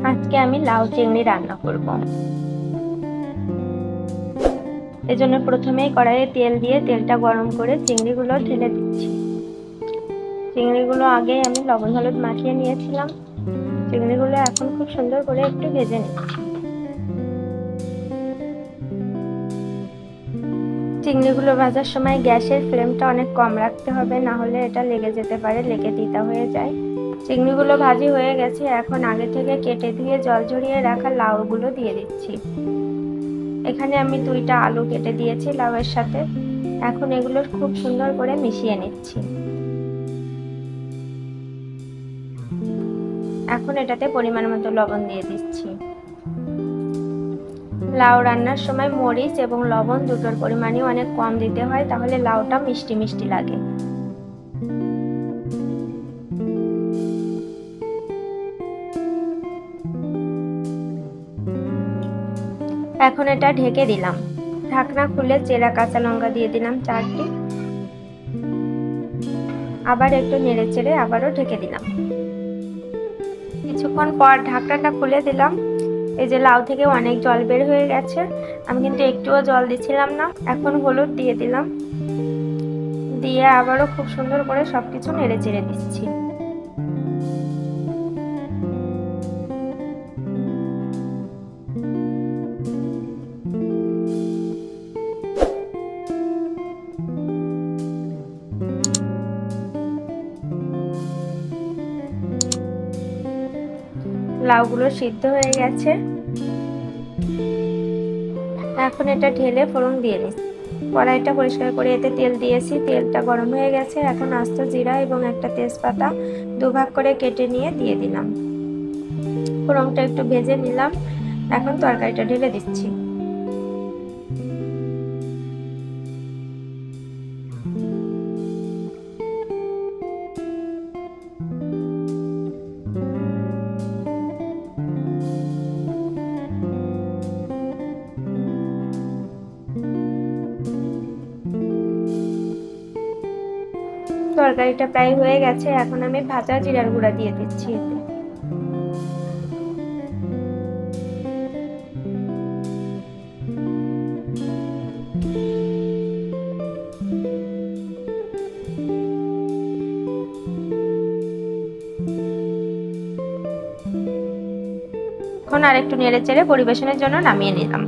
আজকে আমি লাউ চিংড়ি রান্না করব। এজন্য প্রথমেই কড়াইয়ে তেল দিয়ে তেলটা গরম করে চিংড়িগুলো ঢেলে দিচ্ছি। চিংড়িগুলো আগে আমি লবণ হলুদ মাখিয়ে নিয়েছিলাম। চিংড়িগুলো এখন খুব সুন্দর করে একটু ভেজে নিচ্ছি। চিংড়িগুলো ভাজার সময় গ্যাসের ফ্লেমটা অনেক কম রাখতে হবে, না হলে এটা লেগে যেতে পারে, লেগে তিতা হয়ে যায়। চিংড়িগুলো ভাজি হয়ে গেছে, এখন আগে থেকে কেটে ধুয়ে জল ঝরিয়ে রাখা লাউগুলো দিয়ে দিচ্ছি। এখানে আমি 2টা আলু কেটে দিয়েছি লাউয়ের সাথে। এখন এগুলো খুব সুন্দর করে মিশিয়ে নিচ্ছি। এখন এটাতে পরিমাণ মতো লবণ দিয়ে দিচ্ছি। লাউ রান্নার সময় মরিচ এবং লবণ দুটোর পরিমাণই অনেক কম দিতে হয়, তাহলে লাউটা মিষ্টি মিষ্টি লাগে। এখন এটা ঢেকে দিলাম। ঢাকনা খুলে চেরা কাঁচা লঙ্কা দিয়ে দিলাম 4টি। আবার একটু নেড়ে চেড়ে আবারও ঢেকে দিলাম। কিছুক্ষণ পর ঢাকনাটা খুলে দিলাম। এই যে লাউ থেকে অনেক জল বের হয়ে গেছে, আমি কিন্তু একটুও জল দিছিলাম না। এখন হলুদ দিয়ে দিলাম, দিয়ে আবারও খুব সুন্দর করে সবকিছু নেড়ে চেড়ে দিচ্ছি। লাউগুলো সিদ্ধ হয়ে গেছে, এখন এটা ঢেলে ফোড়ন দিয়ে নিচ্ছি। কড়াইটা পরিষ্কার করে এতে তেল দিয়েছি, তেলটা গরম হয়ে গেছে। এখন আস্ত জিরা এবং একটা তেজপাতা দুভাগ করে কেটে নিয়ে দিয়ে দিলাম। ফোড়নটা একটু ভেজে নিলাম, এখন তরকারিটা ঢেলে দিচ্ছি। তরকারিটা প্রায় হয়ে গেছে, এখন আমি ভাজা জিরার গুঁড়া দিয়ে দিচ্ছি এতে। এখন আরেকটু নেড়ে চেড়ে পরিবেশনের জন্য নামিয়ে নিলাম।